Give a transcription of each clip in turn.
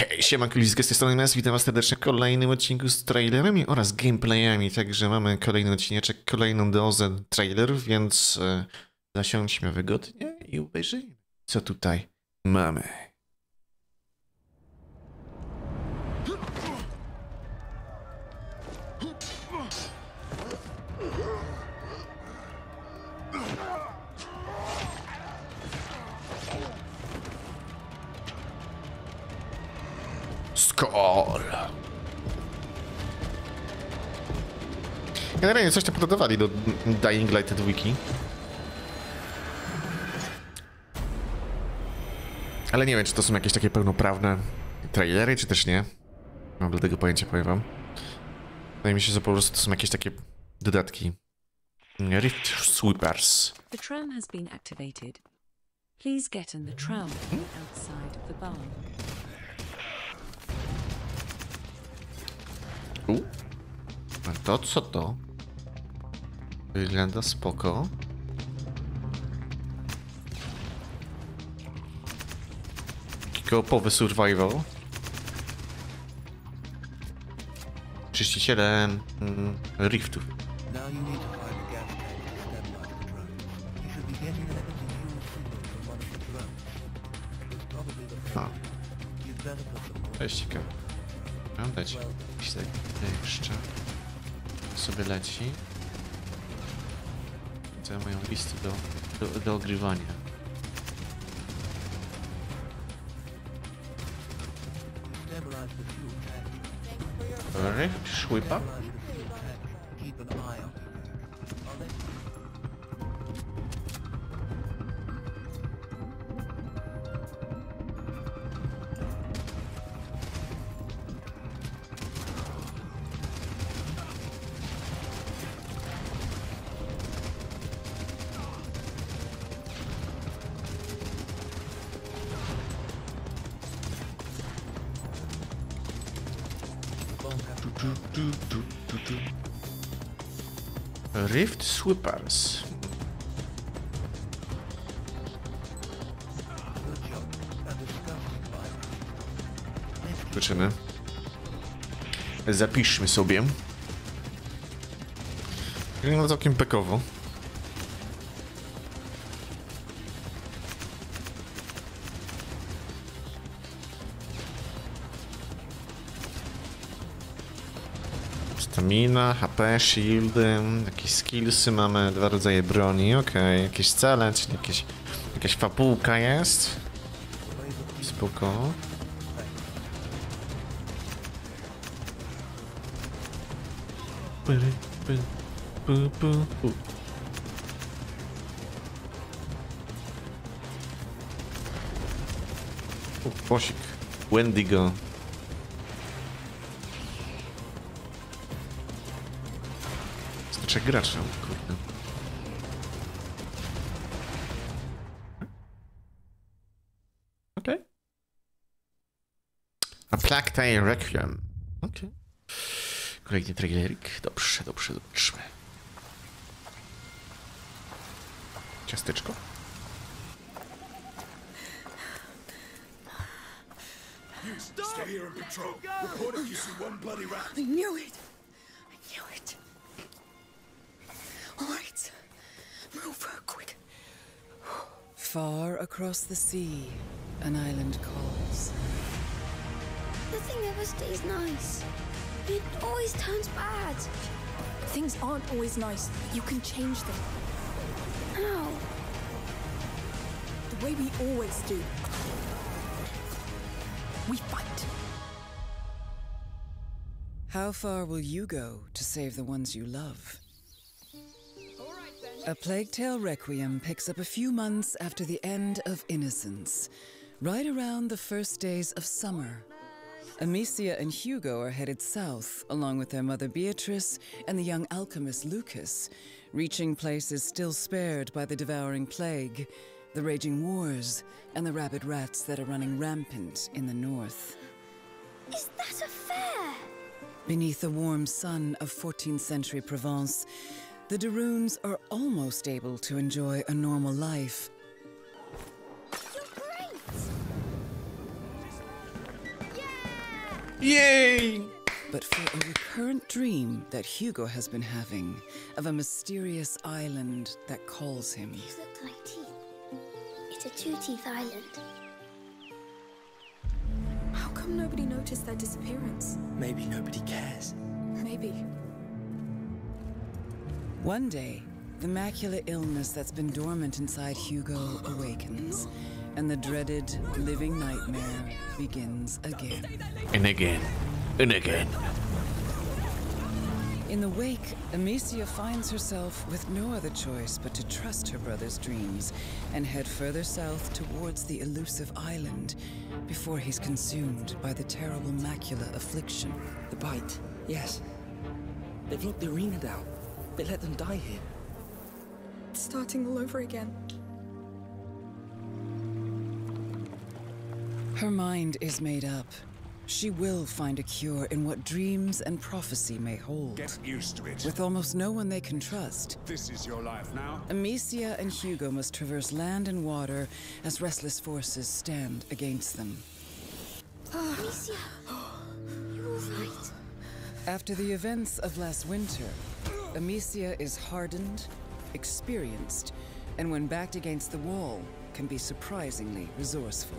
Hej, siemanko, z tej strony Mes, witam was serdecznie w kolejnym odcinku z trailerami oraz gameplayami, także mamy kolejny odcineczek, kolejną dozę trailerów, więc zasiądźmy wygodnie i obejrzyjmy, co tutaj mamy. Skol. Generalnie coś tam pododawali do Dying Light 2. Ale nie wiem, czy to są jakieś takie pełnoprawne trailery, czy też nie. Nie mam dlatego pojęcia, powiem wam. Wydaje mi się, że po prostu to są jakieś takie dodatki. Rift Sweepers. The tram has been activated. Please get in the tram outside the bar. A to co to? Wygląda spoko. Koopowy survival. Czyściciele riftów. To jest ciekawe. Mam dać jakiś tak jeszcze. Sobie leci. Co mają listy do ogrywania. Szłypa? Rift Sweepers. Zobaczymy. Zapiszmy sobie. Wygląda całkiem pekowo. Stamina, HP, shieldy, jakieś skillsy, mamy dwa rodzaje broni, okej, jakieś cele, czyli jakaś fabułka jest. Spoko. Posik. Wendigo. Trzech graczy, kurde. Okej. A Plague Tale Requiem. Okej. Kolejny trailerik. Dobrze, zobaczmy. Ciasteczko. Stay here and patrol. Report if you see one bloody rat. I knew it. All right. Move, quick. Far across the sea, an island calls. Nothing ever stays nice. It always turns bad. Things aren't always nice. You can change them. How? The way we always do. We fight. How far will you go to save the ones you love? A Plague Tale Requiem picks up a few months after the end of Innocence, right around the first days of summer. Amicia and Hugo are headed south, along with their mother Beatrice and the young alchemist Lucas, reaching places still spared by the devouring plague, the raging wars, and the rabid rats that are running rampant in the north. Is that a fair? Beneath the warm sun of 14th century Provence, the Daroons are almost able to enjoy a normal life. You're great! Yeah! Yay! but for a recurrent dream that Hugo has been having of a mysterious island that calls him. These look like teeth. It's a two-teeth island. How come nobody noticed their disappearance? Maybe nobody cares. Maybe. One day, the macular illness that's been dormant inside Hugo awakens, and the dreaded living nightmare begins again. And again. And again. In the wake, Amicia finds herself with no other choice but to trust her brother's dreams and head further south towards the elusive island before he's consumed by the terrible macular affliction. The bite, yes. They've locked the arena down. They let them die here. It's starting all over again. Her mind is made up. She will find a cure in what dreams and prophecy may hold. Get used to it. With almost no one they can trust, This is your life now. Amicia and Hugo must traverse land and water as restless forces stand against them. Amicia, you all right? After the events of last winter, Amicia is hardened, experienced, and when backed against the wall, can be surprisingly resourceful.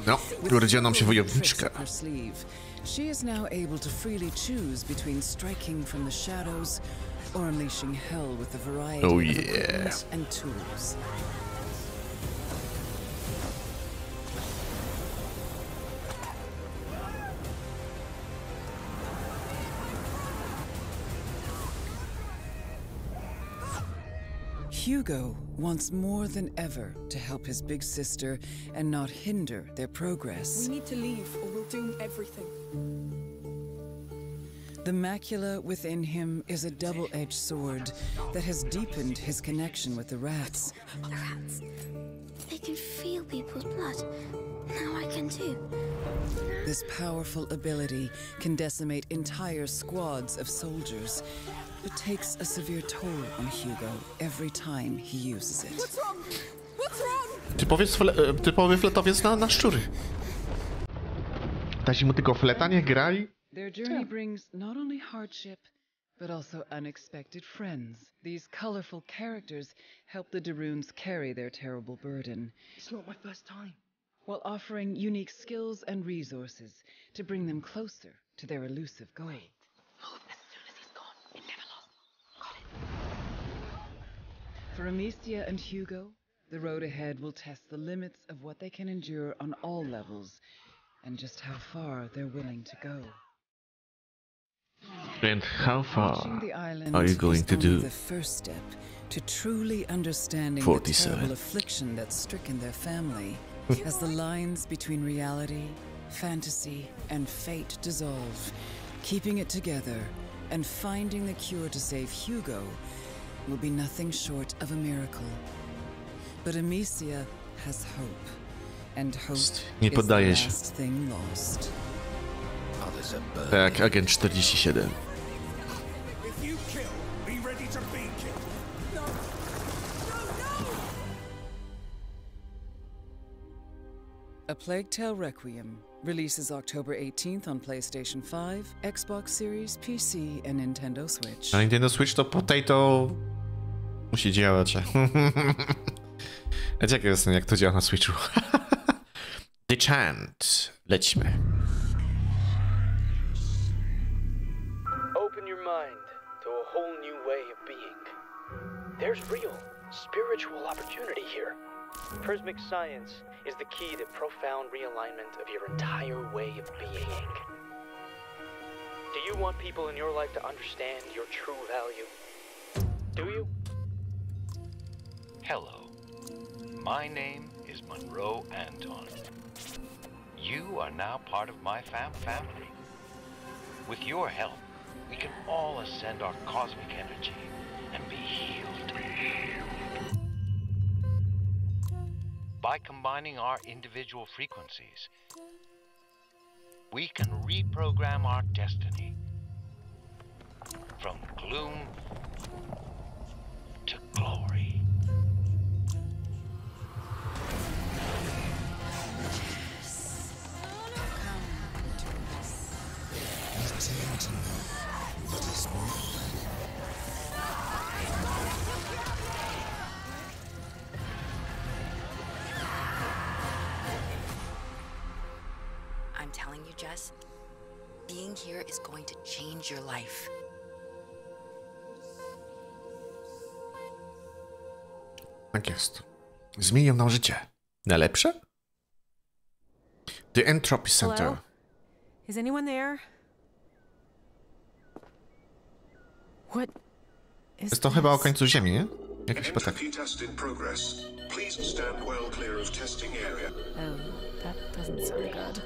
No, urodziła nam się Tricks wojowniczka. up her sleeve, she is now able to freely choose between striking from the shadows or unleashing hell with a variety Oh, of yeah. equipment and tools. Hugo wants more than ever to help his big sister and not hinder their progress. We need to leave or we'll doom everything. The macula within him is a double-edged sword that has deepened his connection with the rats. The rats. They can feel people's blood. Now I can too. This powerful ability can decimate entire squads of soldiers, but takes a severe toll on Hugo every time he uses it. What's wrong? What's wrong? Typowy fletowiec na szczury. Dać mu tylko fleta, nie grali? Their journey brings not only hardship, but also unexpected friends. These colorful characters help the Daroons carry their terrible burden, It's not my first time. while offering unique skills and resources to bring them closer to their elusive goal. For Amicia and Hugo, the road ahead will test the limits of what they can endure on all levels, and just how far they're willing to go. And how far Reaching the island are you going is to only do? the first step to truly understanding 47. the terrible affliction that's stricken their family. As the lines between reality, fantasy, and fate dissolve, keeping it together and finding the cure to save Hugo will be nothing short of a miracle. But Amicia has hope, and hope Nie is the poddaje się. last thing lost. Others are burning. Tak, agent 47. If you kill, be ready to be killed. A Plague Tale Requiem releases October 18th on PlayStation 5, Xbox Series, PC, and Nintendo Switch. Na Nintendo Switch to potato musi działać. Ja ciekaw jestem, jak to działa na Switchu. The Chant. Lećmy. Open your mind to a whole new way of being. There's real, spiritual opportunity here. Prismic science is the key to profound realignment of your entire way of being. Do you want people in your life to understand your true value? Do you? Hello. My name is Monroe Anton. You are now part of my family. With your help, we can all ascend our cosmic energy and be healed. By combining our individual frequencies, we can reprogram our destiny from gloom to glory. I'm telling you, Jess, being here is going to change your life. Tak jest. Zmienią nam życie. Na lepsze? The Entropy Center. Hello? Is anyone there? What is Jest to chyba o końcu Ziemi, nie? Jakoś chyba tak. Entropy test in progress. Please stand well clear of testing area. Oh, that doesn't sound good.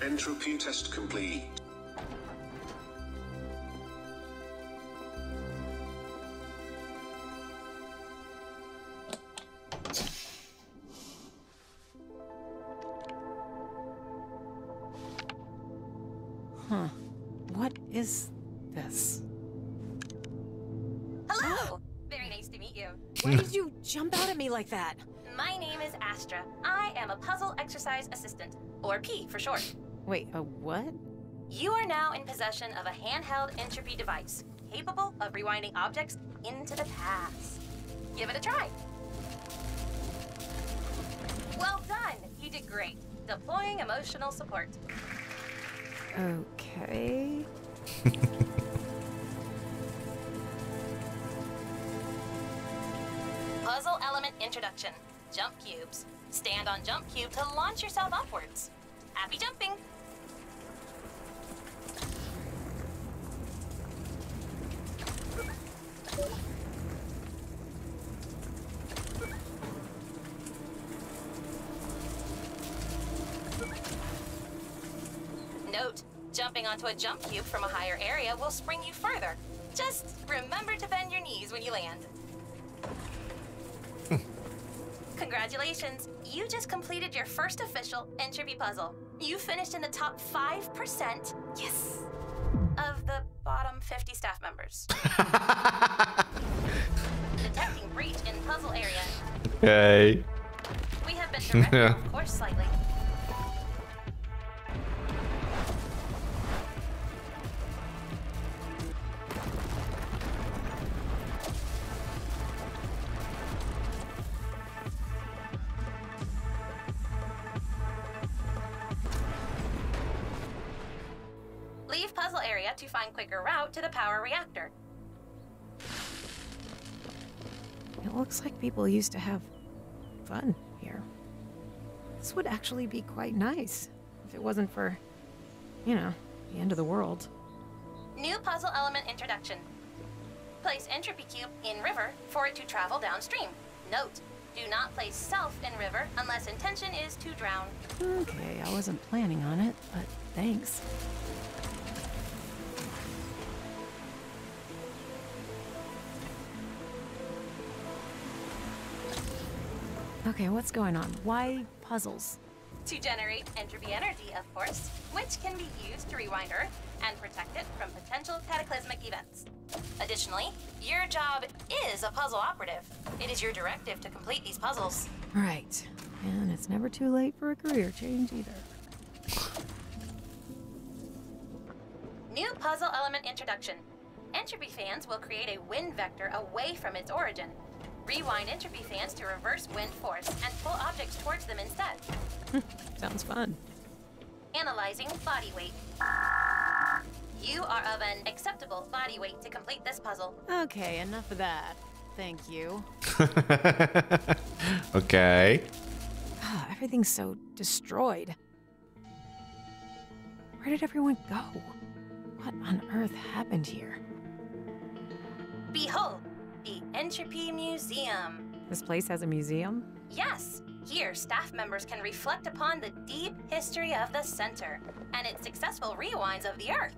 Entropy test complete. Huh. What is this? Hello! Very nice to meet you. Why did you jump out at me like that? My name is Astra. I am a puzzle exercise assistant, or P for short. Wait, a what? You are now in possession of a handheld entropy device, capable of rewinding objects into the past. Give it a try. Well done! You did great. Deploying emotional support. Okay. Puzzle element introduction. Jump cubes. Stand on jump cube to launch yourself upwards. Happy jumping! Note, jumping onto a jump cube from a higher area will spring you further. Just remember to bend your knees when you land. Congratulations, you just completed your first official entropy puzzle. You finished in the top 5%, yes, of the bottom 50 staff members. Detecting breach in puzzle area. Okay. We have been directed, of course, slightly. Leave puzzle area to find quicker route to the power reactor. It looks like people used to have fun here. This would actually be quite nice if it wasn't for, you know, the end of the world. New puzzle element introduction. Place entropy cube in river for it to travel downstream. Note, do not place self in river unless intention is to drown. Okay, I wasn't planning on it, but thanks. Okay, what's going on? Why puzzles? To generate entropy energy, of course, which can be used to rewind Earth and protect it from potential cataclysmic events. Additionally, your job is a puzzle operative. It is your directive to complete these puzzles. Right. And it's never too late for a career change either. New puzzle element introduction. Entropy fans will create a wind vector away from its origin. Rewind entropy fans to reverse wind force and pull objects towards them instead. Sounds fun. Analyzing body weight. You are of an acceptable body weight to complete this puzzle. Okay, enough of that. Thank you. Okay. Everything's so destroyed. Where did everyone go? What on earth happened here? Behold, the Entropy Museum. This place has a museum? Yes. Here, staff members can reflect upon the deep history of the center and its successful rewinds of the Earth.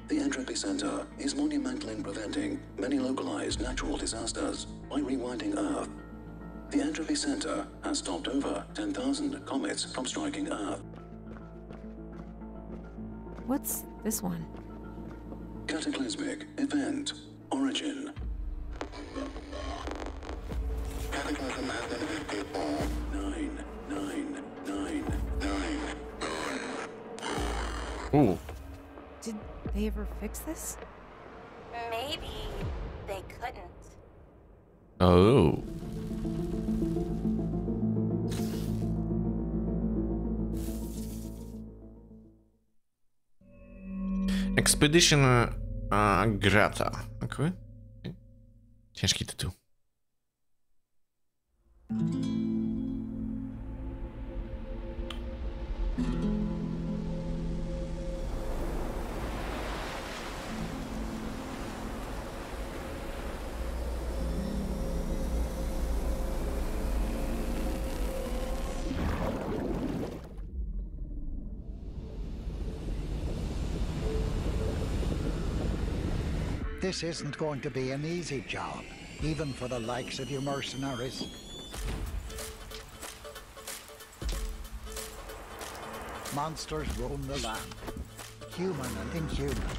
The Entropy Center is monumental in preventing many localized natural disasters by rewinding Earth. The Entropy Center has stopped over 10,000 comets from striking Earth. What's this one? Cataclysmic event origin. Cataclysm has been 9, 9, 9, 9. Did they ever fix this? Maybe they couldn't. Oh. Expedition Grata. Okay. Ciężki tytuł. This isn't going to be an easy job, even for the likes of you mercenaries. Monsters roam the land, human and inhuman.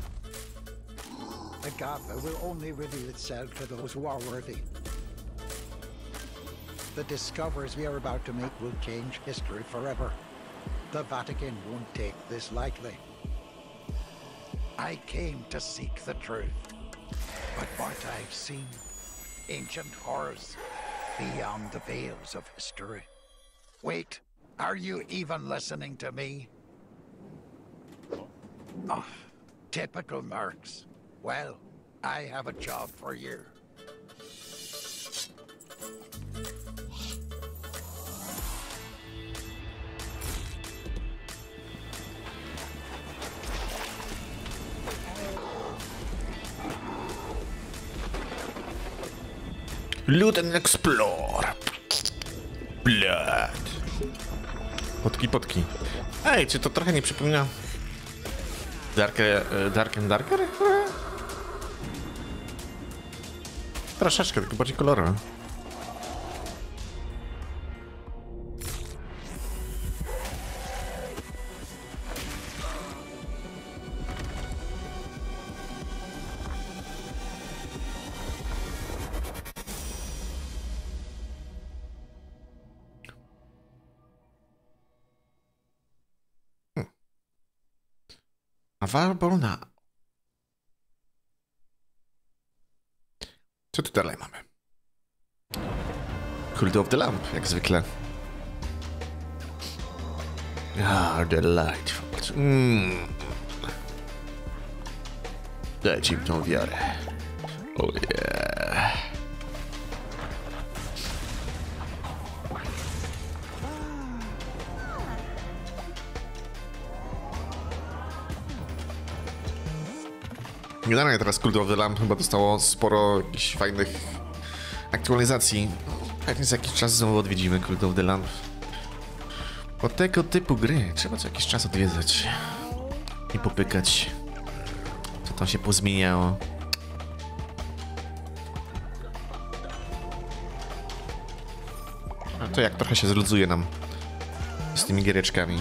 The Gotha will only reveal itself to those who are worthy. The discoveries we are about to make will change history forever. The Vatican won't take this lightly. I came to seek the truth. But what I've seen, ancient horrors beyond the veils of history. Wait, are you even listening to me? Oh, typical mercs. Well, I have a job for you. Loot and explore. Blood. Potki. Ej, czy to trochę nie przypomina Dark and Darker? Troszeczkę, tylko bardziej kolorowe. Warborna. Co tu dalej mamy? Cult of the Lamp, jak zwykle. Ah, delightful. Dajcie im tą wiarę. Oh yeah. Generalnie teraz Cult of the Lamp chyba dostało sporo jakichś fajnych aktualizacji. Pewnie za jakiś czas znowu odwiedzimy Cult of the Lamp. Bo tego typu gry trzeba co jakiś czas odwiedzać i popykać, co tam się pozmieniało. A to jak trochę się zluzuje nam z tymi giereczkami.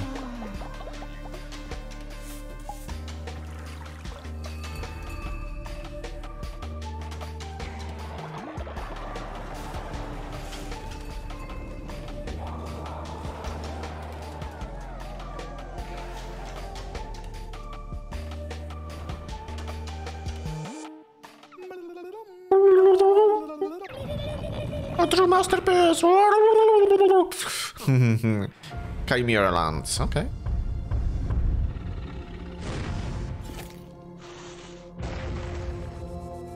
True masterpiece! Chimera Lands, okej. Okay.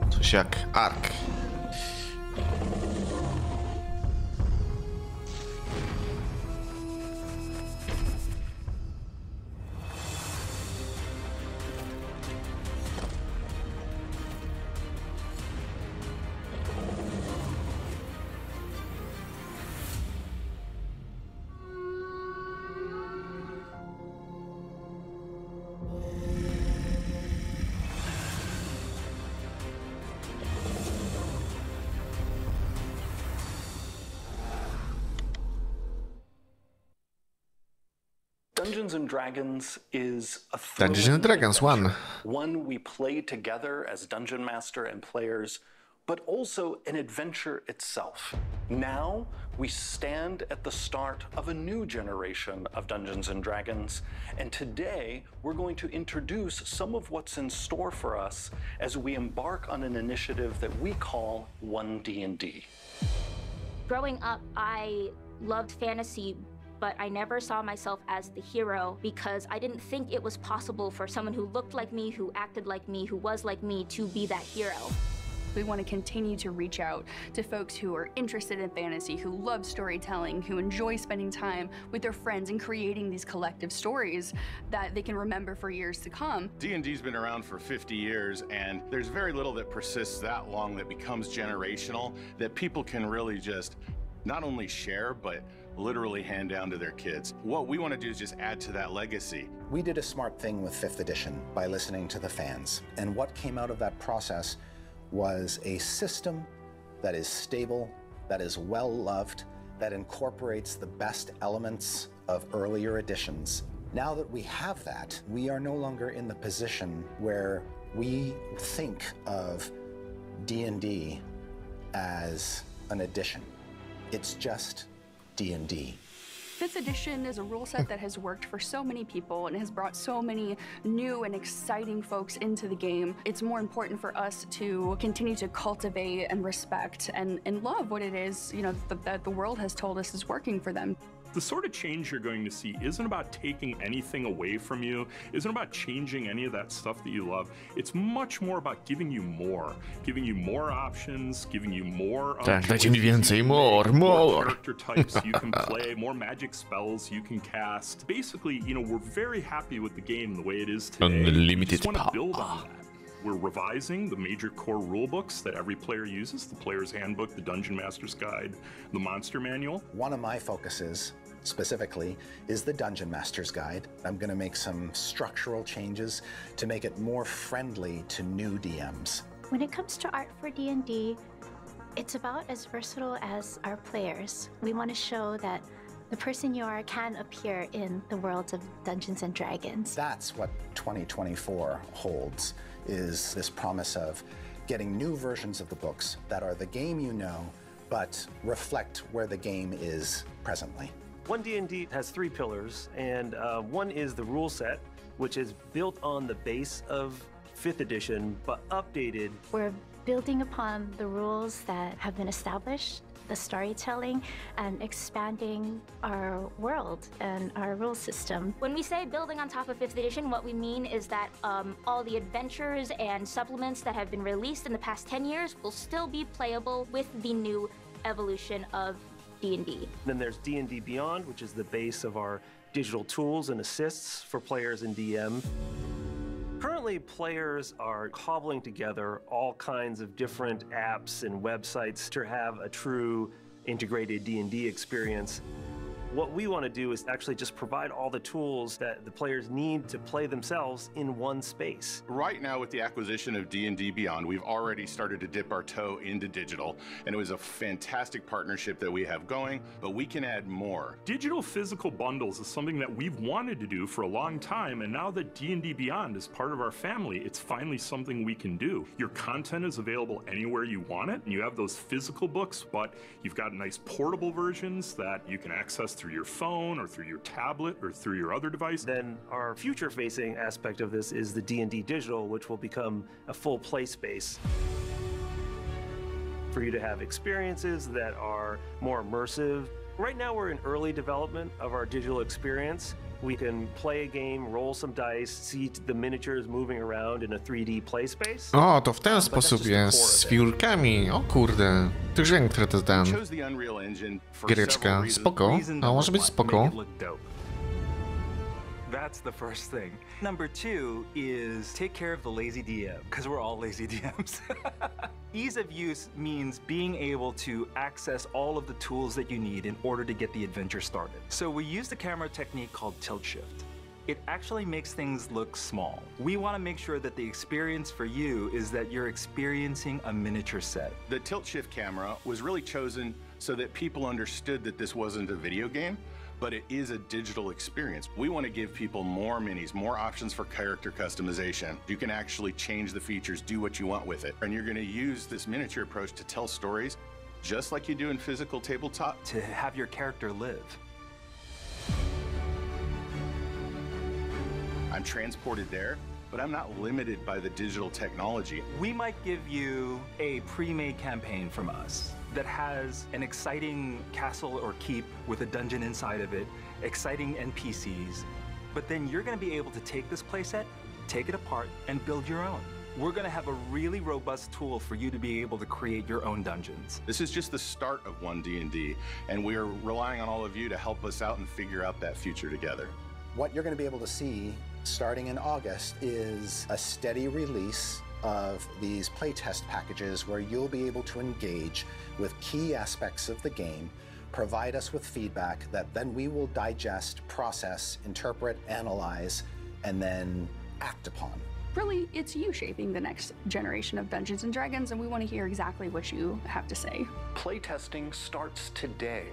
Coś jak Ark. Dungeons and Dragons is a Dungeons and Dragons 1. One we play together as dungeon master and players but also an adventure itself. Now, we stand at the start of a new generation of Dungeons & Dragons, and today we're going to introduce some of what's in store for us as we embark on an initiative that we call 1D&D. Growing up, I loved fantasy, but I never saw myself as the hero because I didn't think it was possible for someone who looked like me, who acted like me, who was like me, to be that hero. We want to continue to reach out to folks who are interested in fantasy, who love storytelling, who enjoy spending time with their friends and creating these collective stories that they can remember for years to come. D&D's been around for 50 years, and there's very little that persists that long that becomes generational, that people can really just not only share, but literally hand down to their kids. What we want to do is just add to that legacy. We did a smart thing with 5th edition by listening to the fans, and what came out of that process was a system that is stable, that is well-loved, that incorporates the best elements of earlier editions. Now that we have that, we are no longer in the position where we think of D&D as an edition. It's just D&D. 5th edition is a rule set that has worked for so many people and has brought so many new and exciting folks into the game. It's more important for us to continue to cultivate and respect and love what it is, you know, that the world has told us is working for them. The sort of change you're going to see isn't about taking anything away from you, isn't about changing any of that stuff that you love. It's much more about giving you more options, giving you more Tak, dajcie mi więcej, more. Character types you can play, more magic spells you can cast. Basically, you know, we're very happy with the game the way it is today. Unlimited we just want to power. build on that. We're revising the major core rulebooks that every player uses, the Player's Handbook, the Dungeon Master's Guide, the Monster Manual. One of my focuses, specifically, is the Dungeon Master's Guide. I'm going to make some structural changes to make it more friendly to new DMs. When it comes to art for D&D, it's about as versatile as our players. We want to show that the person you are can appear in the worlds of Dungeons & Dragons. That's what 2024 holds, is this promise of getting new versions of the books that are the game you know, but reflect where the game is presently. 1D&D has 3 pillars, and one is the rule set, which is built on the base of 5th edition, but updated. We're building upon the rules that have been established, the storytelling, and expanding our world and our rule system. When we say building on top of 5th edition, what we mean is that all the adventures and supplements that have been released in the past 10 years will still be playable with the new evolution of D&D. Then there's D&D Beyond, which is the base of our digital tools and assists for players and DM. Currently, players are cobbling together all kinds of different apps and websites to have a true integrated D&D experience. What we want to do is actually just provide all the tools that the players need to play themselves in one space. Right now, with the acquisition of D&D Beyond, we've already started to dip our toe into digital, and it was a fantastic partnership that we have going, but we can add more. Digital physical bundles is something that we've wanted to do for a long time, and now that D&D Beyond is part of our family, it's finally something we can do. Your content is available anywhere you want it, and you have those physical books, but you've got nice portable versions that you can access through your phone or through your tablet or through your other device. Then our future-facing aspect of this is the D&D Digital, which will become a full play space for you to have experiences that are more immersive. Right now we're in early development of our digital experience. We can play a game, roll some dice, see the miniatures moving around in a 3D play space. O, to w ten sposób jest z figurkami. O kurde. Tych dźwięk, które to ten. Giereczka. Spoko. No, może być spoko. That's the first thing. Number 2 is take care of the lazy DM, because we're all lazy DMs. Ease of use means being able to access all of the tools that you need in order to get the adventure started. So we use the camera technique called tilt shift. It actually makes things look small. We want to make sure that the experience for you is that you're experiencing a miniature set. The tilt shift camera was really chosen so that people understood that this wasn't a video game, but it is a digital experience. We want to give people more minis, more options for character customization. You can actually change the features, do what you want with it. And you're going to use this miniature approach to tell stories just like you do in physical tabletop. To have your character live. I'm transported there, but I'm not limited by the digital technology. We might give you a pre-made campaign from us that has an exciting castle or keep with a dungeon inside of it, exciting NPCs, but then you're going to be able to take this playset, take it apart, and build your own. We're going to have a really robust tool for you to be able to create your own dungeons. This is just the start of One D&D, and we are relying on all of you to help us out and figure out that future together. What you're going to be able to see starting in August is a steady release of these playtest packages where you'll be able to engage with key aspects of the game, provide us with feedback that then we will digest, process, interpret, analyze, and then act upon. Really, it's you shaping the next generation of Dungeons & Dragons, and we want to hear exactly what you have to say. Playtesting starts today.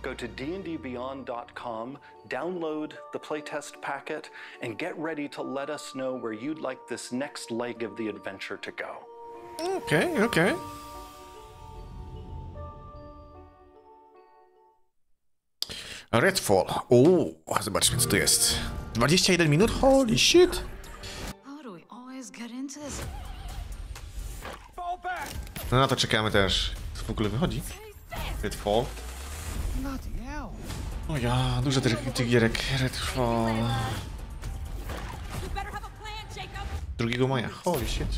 Go to dndbeyond.com, download the playtest packet, and get ready to let us know where you'd like this next leg of the adventure to go. Okej, okej. Redfall. Zobaczmy co to jest. 21 minut? Holy shit! How do we always get into this? No na to czekamy też. Co w ogóle wychodzi? Redfall. O ja, dużo tych gierek. Redfall. 2 maja. Holy shit.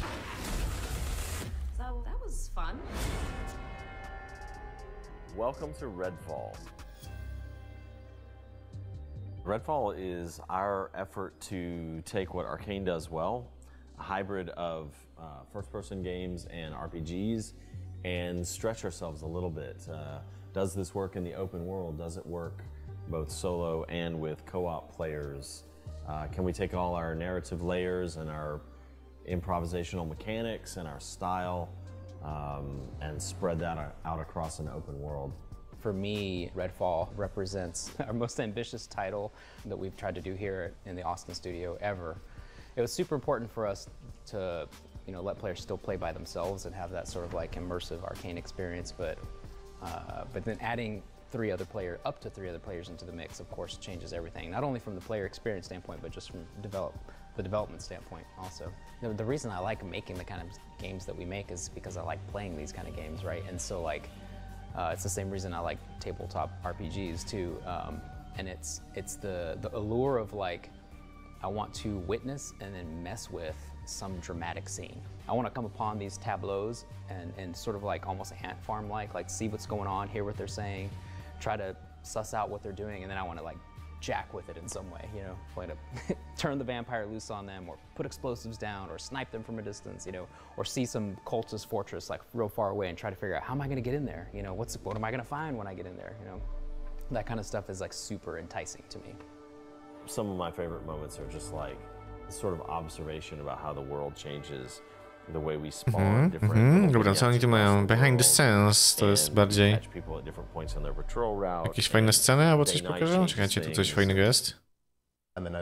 So that was fun. Welcome to Redfall. Redfall is our effort to take what Arcane does well, a hybrid of first-person games and RPGs, and stretch ourselves a little bit. Does this work in the open world? Does it work both solo and with co-op players? Can we take all our narrative layers and our improvisational mechanics and our style and spread that out across an open world? For me, Redfall represents our most ambitious title that we've tried to do here in the Austin studio ever. It was super important for us to, let players still play by themselves and have that sort of like immersive Arcane experience, but then adding up to three other players into the mix, of course, changes everything. Not only from the player experience standpoint, but just from the development standpoint also. The reason I like making the kind of games that we make is because I like playing these kind of games, right? And so like, it's the same reason I like tabletop RPGs too, and it's the allure of like, I want to witness and then mess with some dramatic scene. I want to come upon these tableaus and sort of like almost ant farm like see what's going on, hear what they're saying, try to suss out what they're doing, and then I want to like jack with it in some way, want to turn the vampire loose on them, or put explosives down, or snipe them from a distance, or see some cultist fortress like real far away and try to figure out how am I going to get in there, what am I going to find when I get in there, that kind of stuff is like super enticing to me. Some of my favorite moments are just like sort of observation about how the world changes, the way we spawn different. Dobra, co oni tu mają? Behind the scenes to jest bardziej jakieś fajne sceny albo coś pokażą? Czekajcie, tu coś fajnego jest. And then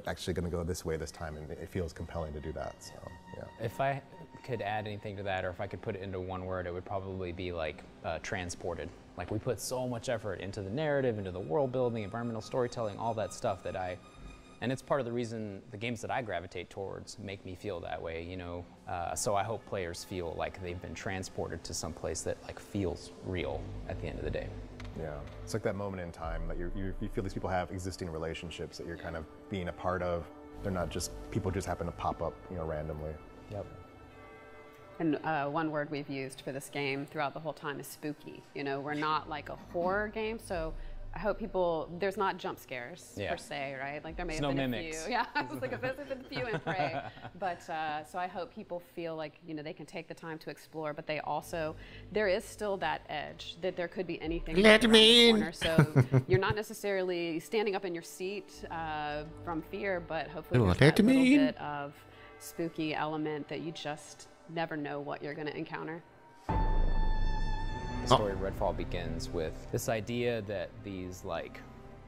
actually going to go this way this time, and it feels compelling to do that. So yeah. If I could add anything to that, or if I could put it into one word, it would probably be like transported. Like we put so much effort into the narrative, into the world building, environmental storytelling, all that stuff that and it's part of the reason the games that I gravitate towards make me feel that way, so I hope players feel like they've been transported to some place that like feels real at the end of the day. Yeah, it's like that moment in time that you feel these people have existing relationships that you're kind of being a part of. They're not just people just happen to pop up, randomly. Yep. And one word we've used for this game throughout the whole time is spooky. We're not like a horror game, so I hope there's not jump scares per se, right? Like there may have been a few. Yeah, I was like, there's been a few in Prey. But so I hope people feel like, they can take the time to explore, but there is still that edge that there could be anything around the corner. So you're not necessarily standing up in your seat from fear, but hopefully there's that little bit of spooky element that you just never know what you're going to encounter. The story of Redfall begins with this idea that these like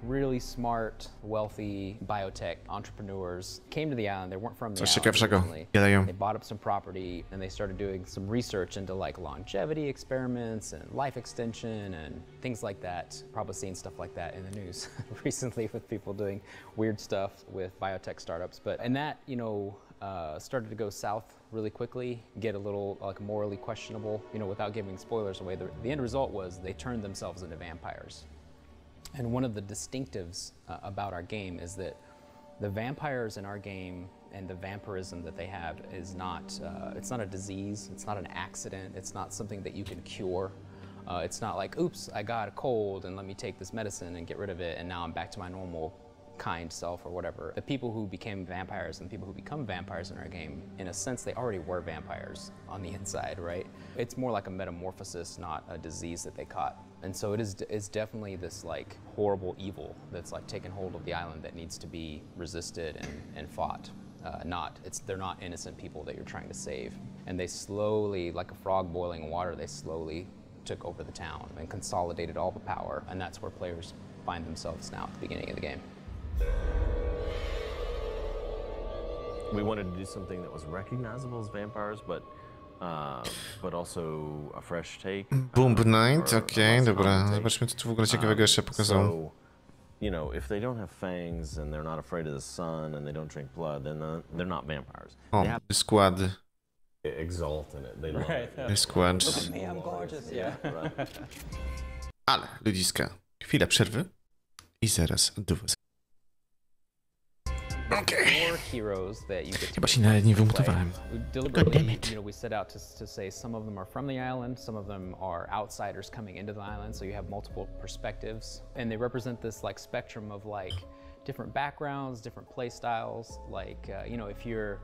really smart, wealthy biotech entrepreneurs came to the island. They weren't from the Coś island ciekawszego originally. gadają. They bought up some property and they started doing some research into like longevity experiments and life extension and things like that. Probably seen stuff like that in the news recently with people doing weird stuff with biotech startups. And that, you know, started to go south really quickly, get a little like morally questionable, you know, without giving spoilers away. The end result was they turned themselves into vampires. And one of the distinctives about our game is that the vampires in our game and the vampirism that they have is not, it's not a disease, it's not an accident, it's not something that you can cure. It's not like, oops, I got a cold and let me take this medicine and get rid of it and now I'm back to my normal kind self or whatever. The people who became vampires and the people who become vampires in our game, in a sense, they already were vampires on the inside, right? It's more like a metamorphosis, not a disease that they caught. And so it's definitely this like horrible evil that's like taken hold of the island that needs to be resisted and fought. They're not innocent people that you're trying to save. And they slowly, like a frog boiling in water, they slowly took over the town and consolidated all the power. And that's where players find themselves now at the beginning of the game. We wanted to do something that was recognizable as vampires, but also a fresh take. Boom Night, okej, dobra. Zobaczmy, co tu w ogóle ciekawego jeszcze pokazał. So, you know, if they don't have fangs and they're not afraid of the sun and they don't drink blood, then they're not vampires. O, skład. Exalt in it. They love it. Skład. Look at me, I'm gorgeous. Yeah. Ale, ludziska, chwila przerwy i zaraz do was. Four heroes that you get Chyba się nawet nie wymutowałem. Deliberately, you know, we set out to say some of them are from the island, some of them are outsiders coming into the island, so you have multiple perspectives, and they represent this like spectrum of like different backgrounds, different play styles. Like, you know, if you're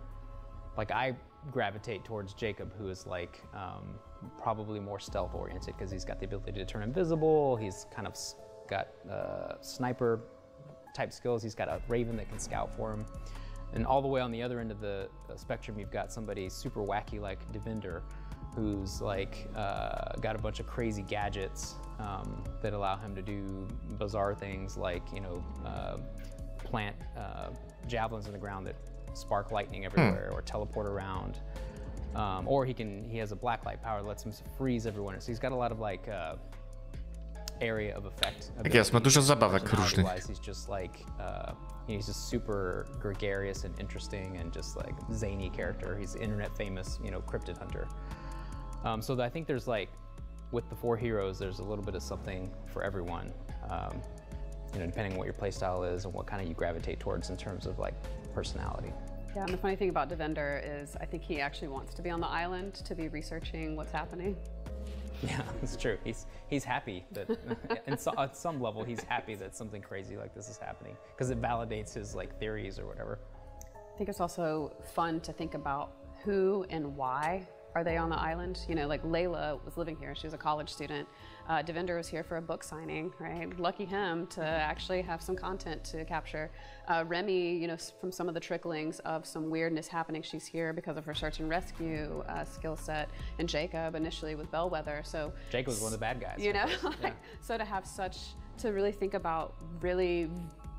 like, I gravitate towards Jacob, who is like probably more stealth oriented because he's got the ability to turn invisible. He's kind of got sniper type skills. He's got a raven that can scout for him. And all the way on the other end of the spectrum, you've got somebody super wacky like Devender, who's like got a bunch of crazy gadgets that allow him to do bizarre things like, you know, plant javelins in the ground that spark lightning everywhere or teleport around. Or he has a blacklight power that lets him freeze everyone. So he's got a lot of like area of effect. Tak jest, ma dużo zabawek różnych. He's just like, he's just super gregarious and interesting and just like zany character. He's internet famous, you know, cryptid hunter. So I think there's like, with the four heroes, there's a little bit of something for everyone. You know, depending on what your playstyle is and what kind of you gravitate towards in terms of like personality. Yeah, and the funny thing about Devender is I think he actually wants to be on the island to be researching what's happening. Yeah, it's true. He's happy that, at some level, he's happy that something crazy like this is happening because it validates his like theories or whatever. I think it's also fun to think about who and why are they on the island. You know, like Layla was living here; she was a college student. Devender was here for a book signing, right? Lucky him to actually have some content to capture. Remy, you know, from some of the tricklings of some weirdness happening, she's here because of her search and rescue skill set. And Jacob initially with Bellwether, so Jacob was one of the bad guys. You know, so to have to really think about really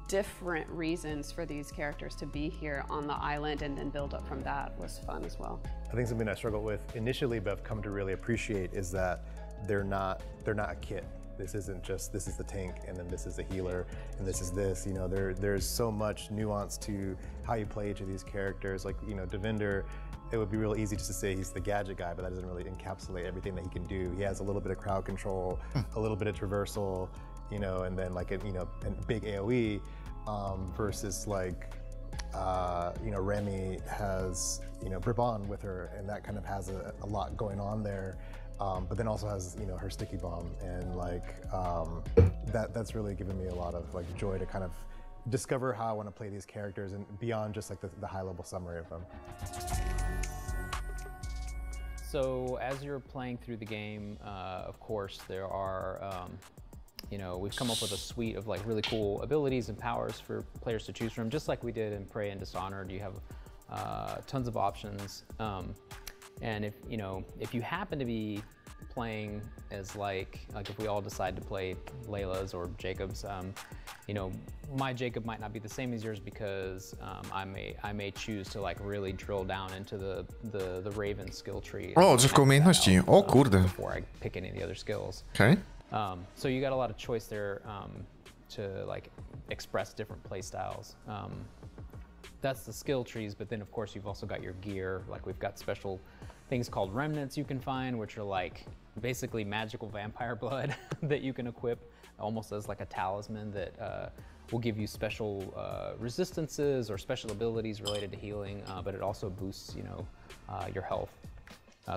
different reasons for these characters to be here on the island and then build up from that was fun as well. I think something I struggled with initially, but I've come to really appreciate is that they're not a kit. This isn't just, this is the tank and then this is the healer and this is this, you know, there's so much nuance to how you play each of these characters. Like, you know, Devender, it would be real easy just to say he's the gadget guy, but that doesn't really encapsulate everything that he can do. He has a little bit of crowd control, a little bit of traversal, you know, and then like a, you know, a big AoE versus like, you know, Remy has, you know, Brabant with her, and that kind of has a lot going on there. But then also has, you know, her sticky bomb, and like that's really given me a lot of like joy to kind of discover how I want to play these characters and beyond just like the high level summary of them. So as you're playing through the game, of course, there are, you know, we've come up with a suite of like really cool abilities and powers for players to choose from, just like we did in Prey and Dishonored. You have tons of options. And if you happen to be playing as like if we all decide to play Layla's or Jacob's, you know, my Jacob might not be the same as yours because I may choose to like really drill down into the Raven skill tree. O, drzewko umiejętności. O kurde. Before I pick any of the other skills. Okay. So you got a lot of choice there to like express different play styles. That's the skill trees, but then of course you've also got your gear. Like we've got special things called remnants you can find, which are like basically magical vampire blood that you can equip almost as like a talisman that will give you special resistances or special abilities related to healing, but it also boosts, you know, your health.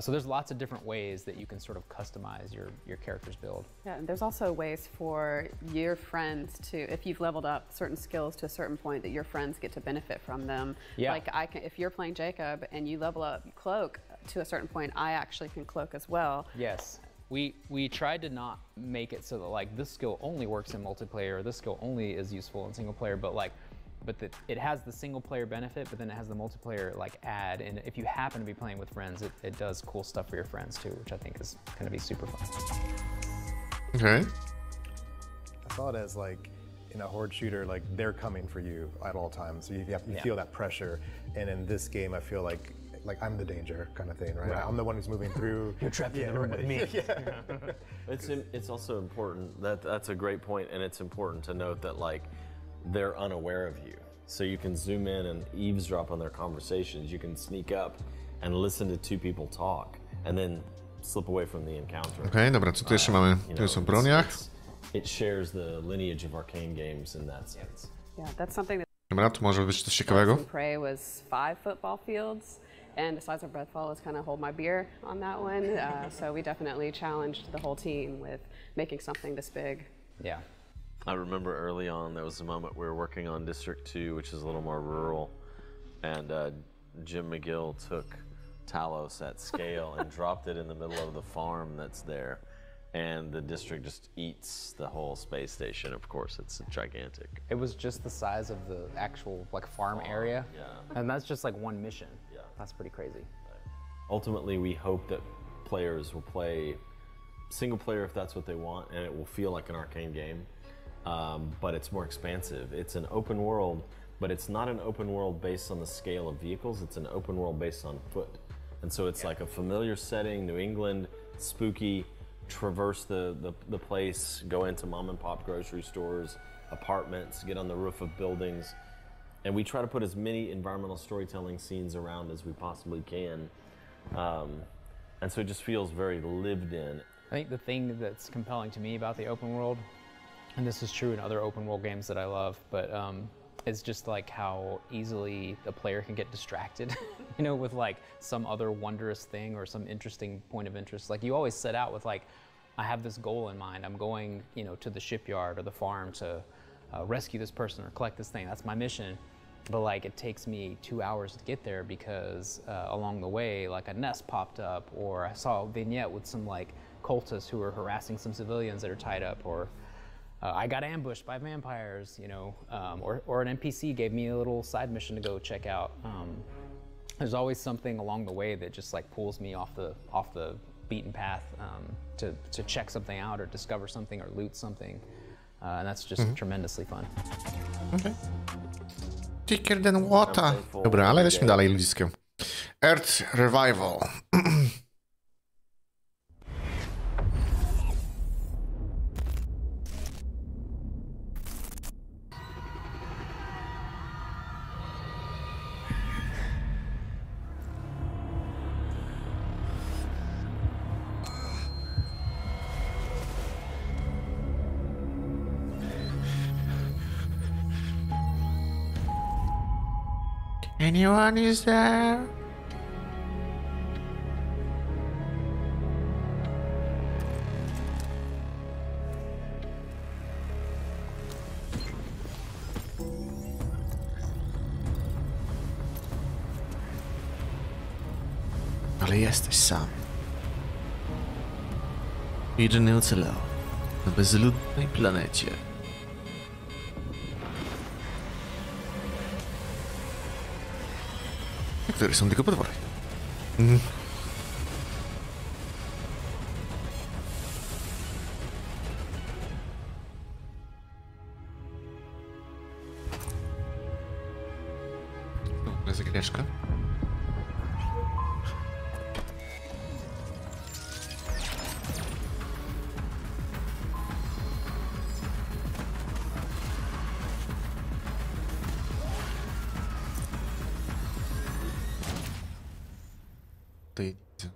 So there's lots of different ways that you can sort of customize your character's build. Yeah, and there's also ways for your friends to, if you've leveled up certain skills to a certain point, that your friends get to benefit from them. Yeah. Like if you're playing Jacob and you level up Cloak to a certain point, I actually can Cloak as well. Yes. We tried to not make it so that like this skill only works in multiplayer, or this skill only is useful in single player, but like, it has the single player benefit, but then it has the multiplayer like add, and if you happen to be playing with friends, it does cool stuff for your friends too, which I think is going to be super fun. Okay. I saw it as like in a horde shooter, like they're coming for you at all times, so you feel that pressure, and in this game I feel like I'm the danger kind of thing, right? I'm the one who's moving through. You're trapped in the room with me. It's also important that's a great point, and it's important to note that like they're unaware of you, so you can zoom in and eavesdrop on their conversations. You can sneak up and listen to two people talk, and then slip away from the encounter. Okay, dobra, co tu jeszcze mamy? Tu jest o broniach. It shares the lineage of arcane games in that sense. Yeah, that's something that. Dobra, to może być coś ciekawego. Prey was 5 football fields, and the size of Redfall was kind of hold my beer on that one. So we definitely challenged the whole team with making something this big. Yeah. I remember early on there was a moment we were working on District 2, which is a little more rural, and Jim McGill took Talos at scale and dropped it in the middle of the farm that's there, and the district just eats the whole space station. Of course, it's gigantic. It was just the size of the actual like farm area, and that's just like one mission. Yeah, that's pretty crazy. Ultimately, we hope that players will play single player if that's what they want, and it will feel like an arcane game. But it's more expansive. It's an open world, but it's not an open world based on the scale of vehicles. It's an open world based on foot. And so it's like a familiar setting, New England, spooky, traverse the place, go into mom and pop grocery stores, apartments, get on the roof of buildings. And we try to put as many environmental storytelling scenes around as we possibly can. And so it just feels very lived in. I think the thing that's compelling to me about the open world, and this is true in other open world games that I love, but it's just like how easily the player can get distracted, you know, with like some other wondrous thing or some interesting point of interest. Like you always set out with like, I have this goal in mind. I'm going, you know, to the shipyard or the farm to rescue this person or collect this thing. That's my mission. But like it takes me 2 hours to get there because along the way, like a nest popped up, or I saw a vignette with some like cultists who were harassing some civilians that are tied up, or I got ambushed by vampires, you know, or an NPC gave me a little side mission to go check out. There's always something along the way that just like pulls me off the beaten path to check something out or discover something or loot something, and that's just tremendously fun. Okay. Thicker than water. Dobra, ale lećmy dalej, ludzisko. Earth Revival. Anyone is there? Ale jesteś sam. Jedyny ocalał na bezludnej planecie. Które są tylko potwory. Chwileczkę. Tutaj widzę.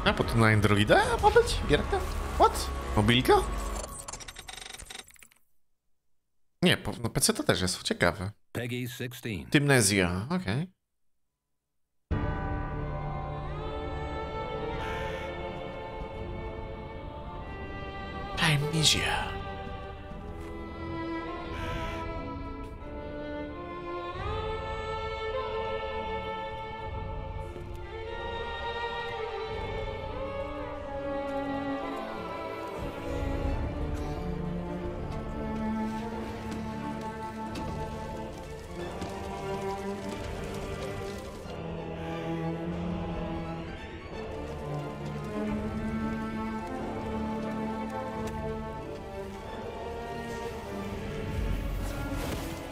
A po to na Androida ma być? Gierka? What? Mobilka? Nie, na PC to też jest ciekawe. Peggy 16. Tymnezja, okej. Amnesia.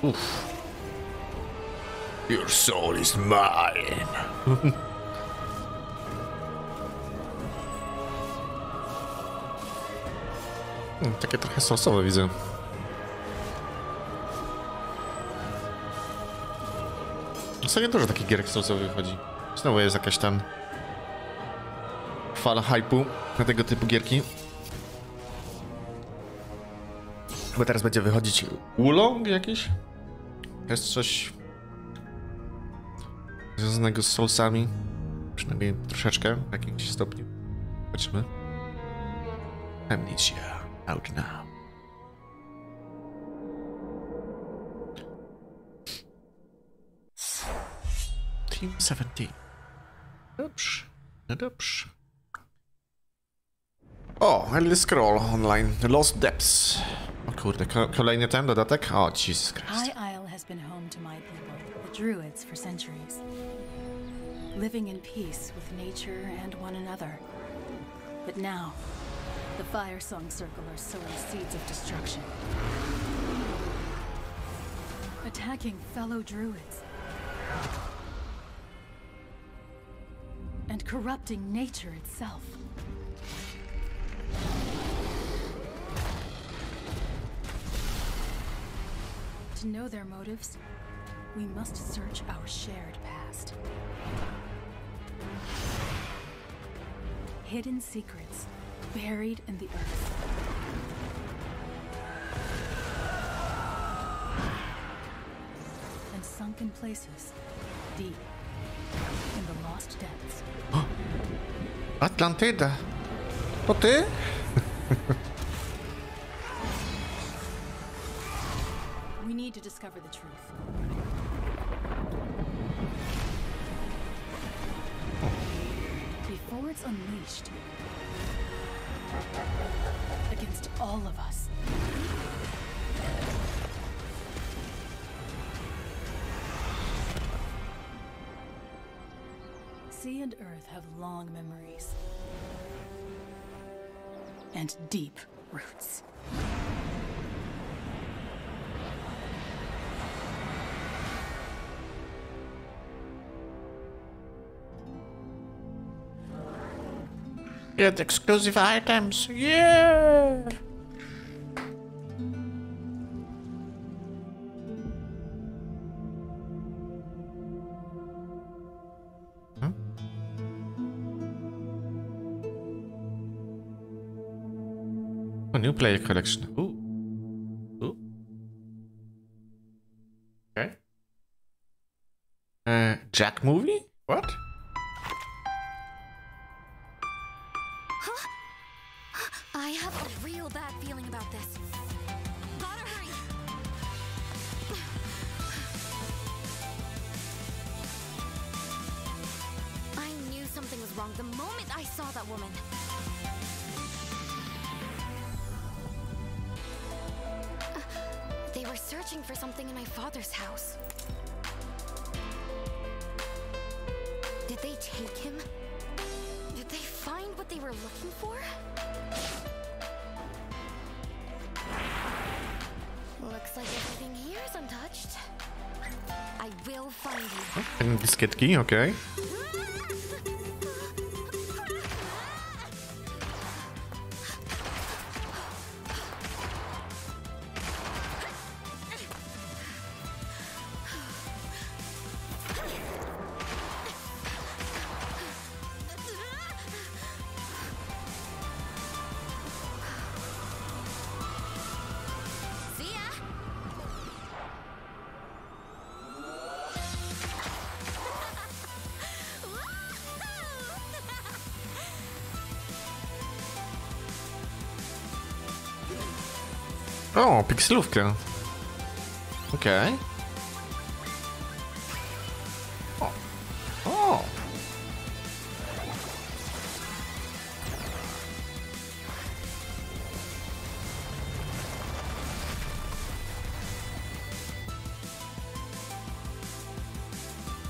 Oof. Your soul is mine. Takie trochę sosowe widzę. Ostatnio dużo takich gierek sosowych wychodzi. Znowu jest jakaś tam fala hype'u na tego typu gierki. Chyba teraz będzie wychodzić Ulong jakiś? Jest coś związanego z Soulsami. Przynajmniej troszeczkę, w jakimś stopniu. Zobaczymy. Amnesia, out now. Team 17. Dobrze, no dobrze. O, Elder Scroll Online, Lost Depths. O kurde, kolejny ten dodatek? O, Jesus Christ. High Isle has been home to my people, the Druids, for centuries. Living in peace with nature and one another. But now, the Firesong Circle are sowing seeds of destruction. Attacking fellow Druids. And corrupting nature itself. To know their motives, we must search our shared past. Hidden secrets buried in the earth. And sunken places deep in the lost depths. Atlantyda. To ty? We need to discover the truth. Before it's unleashed against all of us. Sea and earth have long memories and deep roots. Get exclusive items, yeah! A new player collection. Ooh. Ooh. Okay. Jack movie? What? I have a real bad feeling about this. Gotta hurry. I knew something was wrong the moment I saw that woman. They were searching for something in my father's house. Did they take him? Did they find what they were looking for? Looks like everything here is untouched. I will find you. Dyskietki, okej. O, pikselówkę. Okej. O. O.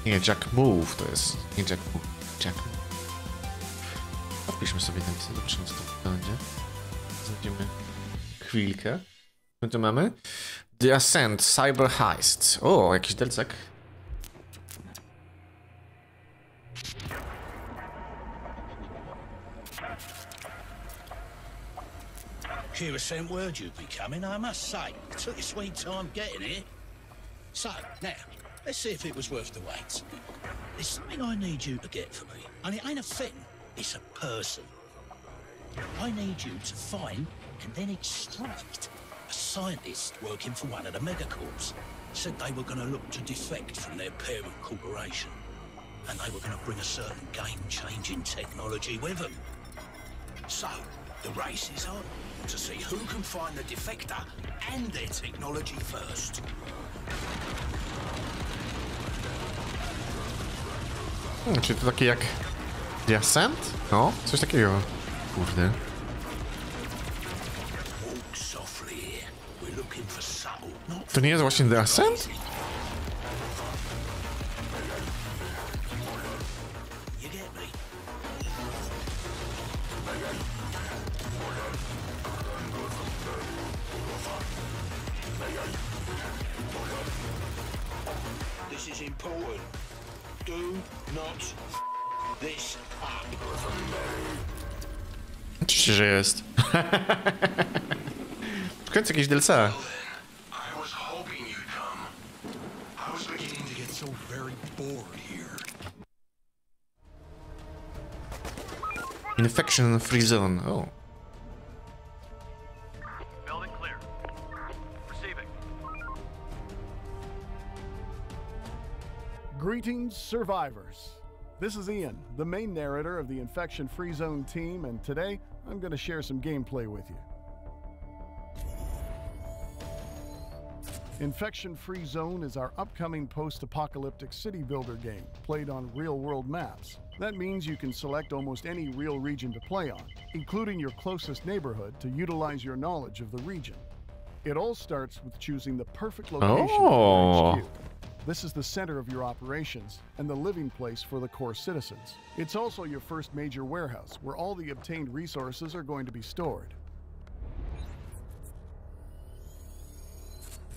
Nie, Jack Move to jest. Nie Jack Move. Jack Move. Odpiszmy sobie ten, zobaczymy co to będzie. Znajdziemy chwilkę. My tu mamy The Ascent, Cyber Heist. O, jakiś delcek. Kira sent word you'd be coming, I must say. It took you sweet time getting here. So, now, let's see if it was worth the wait. There's something I need you to get for me. And it ain't a thing, it's a person. I need you to find and then extract a scientist working for one of the megacorps. Said they were going to look to defect from their parent corporation. And they were going to bring a certain game-changing technology with them. So, the race is on to see who can find the defector and their technology first. Czyli to takie jak The Ascent? No, coś takiego. Kurde. To nie jest właśnie The Ascent? This is important. Do not this up. Oczywiście, że jest. W końcu jakieś DLC. Infection free zone. Oh. Building clear. Receiving. Greetings, survivors. This is Ian, the main narrator of the Infection Free Zone team, and today I'm going to share some gameplay with you. Infection Free Zone is our upcoming post-apocalyptic city builder game, played on real-world maps. That means you can select almost any real region to play on, including your closest neighborhood to utilize your knowledge of the region. It all starts with choosing the perfect location for your HQ. This is the center of your operations and the living place for the core citizens. It's also your first major warehouse, where all the obtained resources are going to be stored.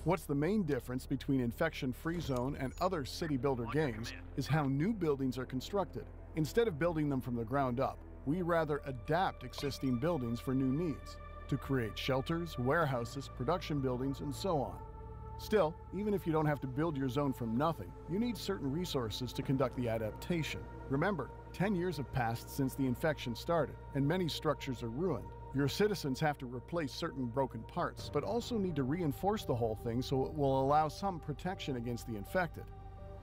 What's the main difference between Infection Free Zone and other city builder games is how new buildings are constructed. Instead of building them from the ground up, we rather adapt existing buildings for new needs, to create shelters, warehouses, production buildings, and so on. Still, even if you don't have to build your zone from nothing, you need certain resources to conduct the adaptation. Remember, 10 years have passed since the infection started, and many structures are ruined. Your citizens have to replace certain broken parts, but also need to reinforce the whole thing so it will allow some protection against the infected.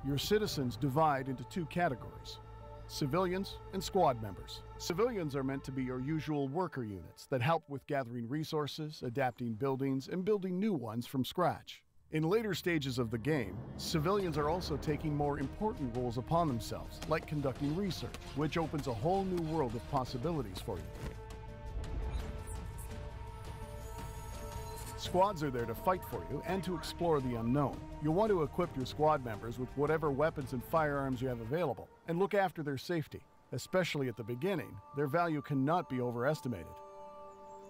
Your citizens divide into two categories: civilians and squad members. Civilians are meant to be your usual worker units that help with gathering resources, adapting buildings, and building new ones from scratch. In later stages of the game, civilians are also taking more important roles upon themselves, like conducting research, which opens a whole new world of possibilities for you. Squads are there to fight for you and to explore the unknown. You'll want to equip your squad members with whatever weapons and firearms you have available, and look after their safety. Especially at the beginning, their value cannot be overestimated.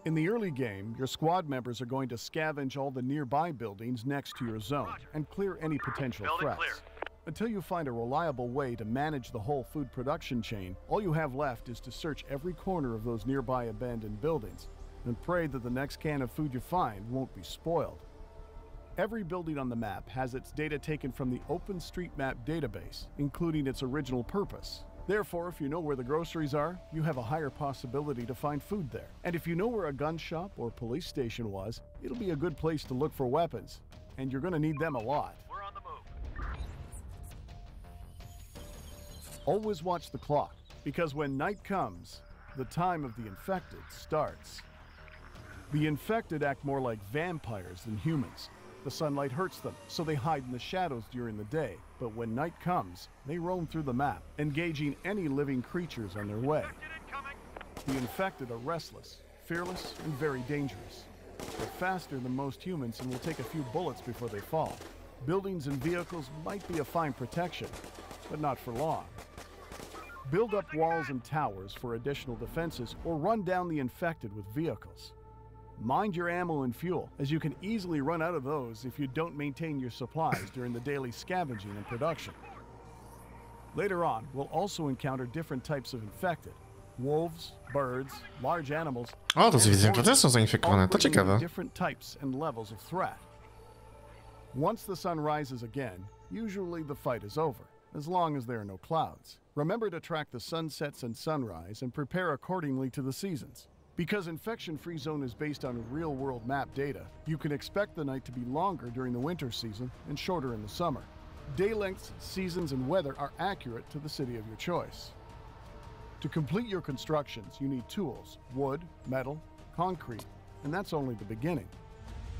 In the early game, your squad members are going to scavenge all the nearby buildings next to your zone and clear any potential threats. Until you find a reliable way to manage the whole food production chain, all you have left is to search every corner of those nearby abandoned buildings and pray that the next can of food you find won't be spoiled. Every building on the map has its data taken from the OpenStreetMap database, including its original purpose. Therefore, if you know where the groceries are, you have a higher possibility to find food there. And if you know where a gun shop or police station was, it'll be a good place to look for weapons, and you're going to need them a lot. We're on the move. Always watch the clock, because when night comes, the time of the infected starts. The infected act more like vampires than humans. The sunlight hurts them, so they hide in the shadows during the day. But when night comes, they roam through the map, engaging any living creatures on their way. The infected are restless, fearless, and very dangerous. They're faster than most humans and will take a few bullets before they fall. Buildings and vehicles might be a fine protection, but not for long. Build up walls and towers for additional defenses, or run down the infected with vehicles. Mind your ammo and fuel, as you can easily run out of those if you don't maintain your supplies during the daily scavenging and production. Later on, we'll also encounter different types of infected. Wolves, birds, large animals, O, to zwierzęta też są zainfekowane, to ciekawe. Different types and levels of threat. Once the sun rises again, usually the fight is over, as long as there are no clouds. Remember to track the sunsets and sunrise and prepare accordingly to the seasons. Because Infection-Free Zone is based on real-world map data, you can expect the night to be longer during the winter season and shorter in the summer. Day lengths, seasons, and weather are accurate to the city of your choice. To complete your constructions, you need tools, wood, metal, concrete, and that's only the beginning.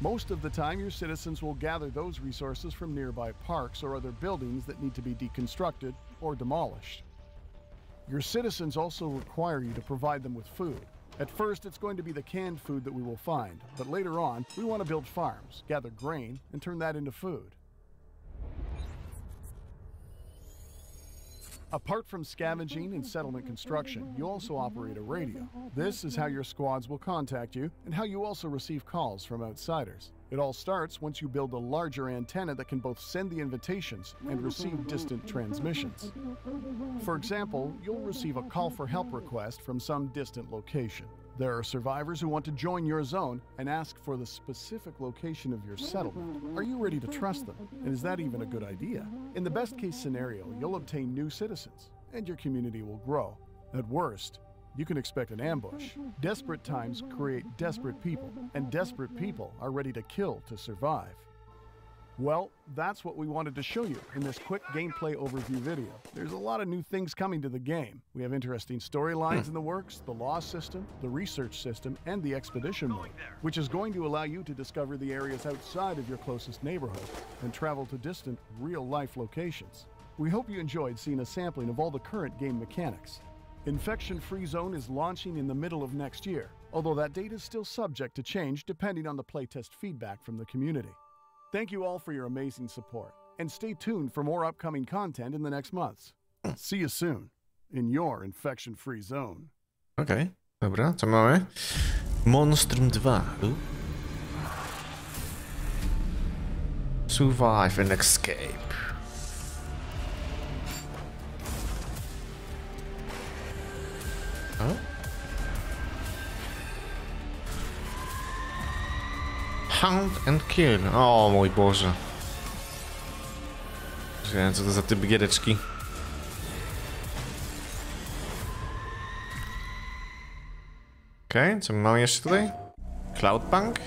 Most of the time, your citizens will gather those resources from nearby parks or other buildings that need to be deconstructed or demolished. Your citizens also require you to provide them with food. At first, it's going to be the canned food that we will find, but later on, we want to build farms, gather grain, and turn that into food. Apart from scavenging and settlement construction, you also operate a radio. This is how your squads will contact you, and how you also receive calls from outsiders. It all starts once you build a larger antenna that can both send the invitations and receive distant transmissions. For example, you'll receive a call for help request from some distant location. There are survivors who want to join your zone and ask for the specific location of your settlement. Are you ready to trust them? And is that even a good idea? In the best case scenario, you'll obtain new citizens, and your community will grow. At worst, you can expect an ambush. Desperate times create desperate people, and desperate people are ready to kill to survive. Well, that's what we wanted to show you in this quick gameplay overview video. There's a lot of new things coming to the game. We have interesting storylines in the works, the law system, the research system, and the expedition mode, which is going to allow you to discover the areas outside of your closest neighborhood and travel to distant, real-life locations. We hope you enjoyed seeing a sampling of all the current game mechanics. Infection-Free Zone is launching in the middle of next year, although that date is still subject to change depending on the playtest feedback from the community. Thank you all for your amazing support, and stay tuned for more upcoming content in the next months. See you soon in your Infection-Free Zone. Okej, dobra, co mamy? Monstrum 2. Survive and escape. O? Hunt and kill. O mój Boże. Wiem, co to za typ giereczki. Okej, co mamy jeszcze tutaj? Cloudpunk?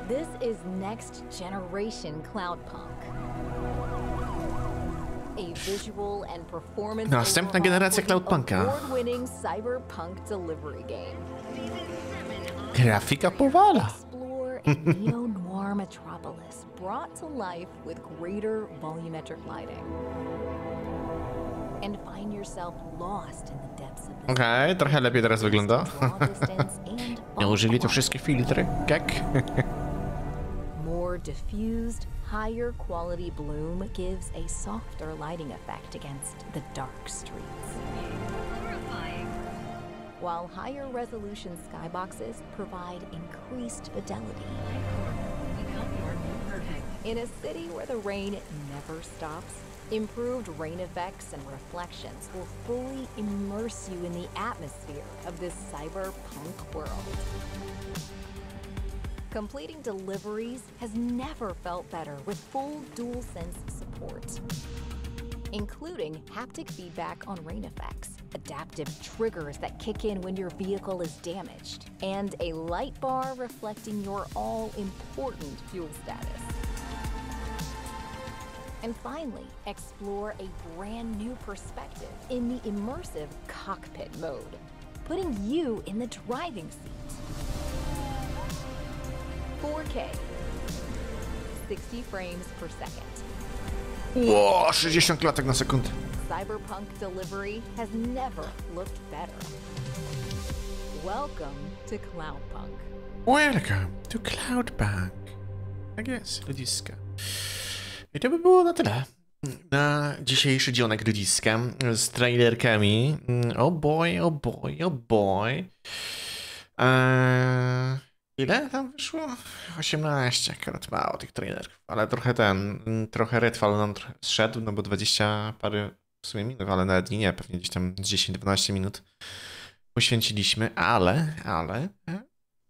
This is next generation Cloudpunk. A visual and performance Następna generacja Cloudpunka. award-winning cyberpunk delivery game. Grafika powala. Explore a neo-noir metropolis brought to life with greater volumetric lighting. And find yourself lost in the depths of Okej, trochę lepiej teraz wygląda. użyli to wszystkie filtry, jak? More diffused, higher quality bloom gives a softer lighting effect against the dark streets. While higher resolution skyboxes provide increased fidelity. In a city where the rain never stops, improved rain effects and reflections will fully immerse you in the atmosphere of this cyberpunk world. Completing deliveries has never felt better with full DualSense support, including haptic feedback on rain effects, adaptive triggers that kick in when your vehicle is damaged, and a light bar reflecting your all-important fuel status. And finally, explore a brand new perspective in the immersive cockpit mode, putting you in the driving seat. 4K, 60 frames per second. Ło, 60 klatek na sekundę. Cyberpunk delivery has never looked better. Welcome to Cloudpunk. Welcome to Cloudpunk. Tak jest, ludziska. I to by było na tyle. Na dzisiejszy dzionek ludziska z trailerkami. Oh boy, oh boy, oh boy. Ile tam wyszło? 18, akurat mało tych trailerów, ale trochę Redfall nam zszedł, no bo 20 parę w sumie minut, ale nawet nie, pewnie gdzieś tam 10-12 minut poświęciliśmy, ale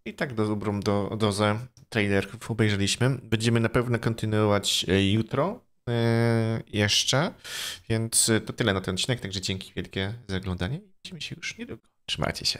i tak dobrą dozę trailerów obejrzeliśmy. Będziemy na pewno kontynuować jutro jeszcze, więc to tyle na ten odcinek, także dzięki wielkie za oglądanie i widzimy się już niedługo. Trzymajcie się.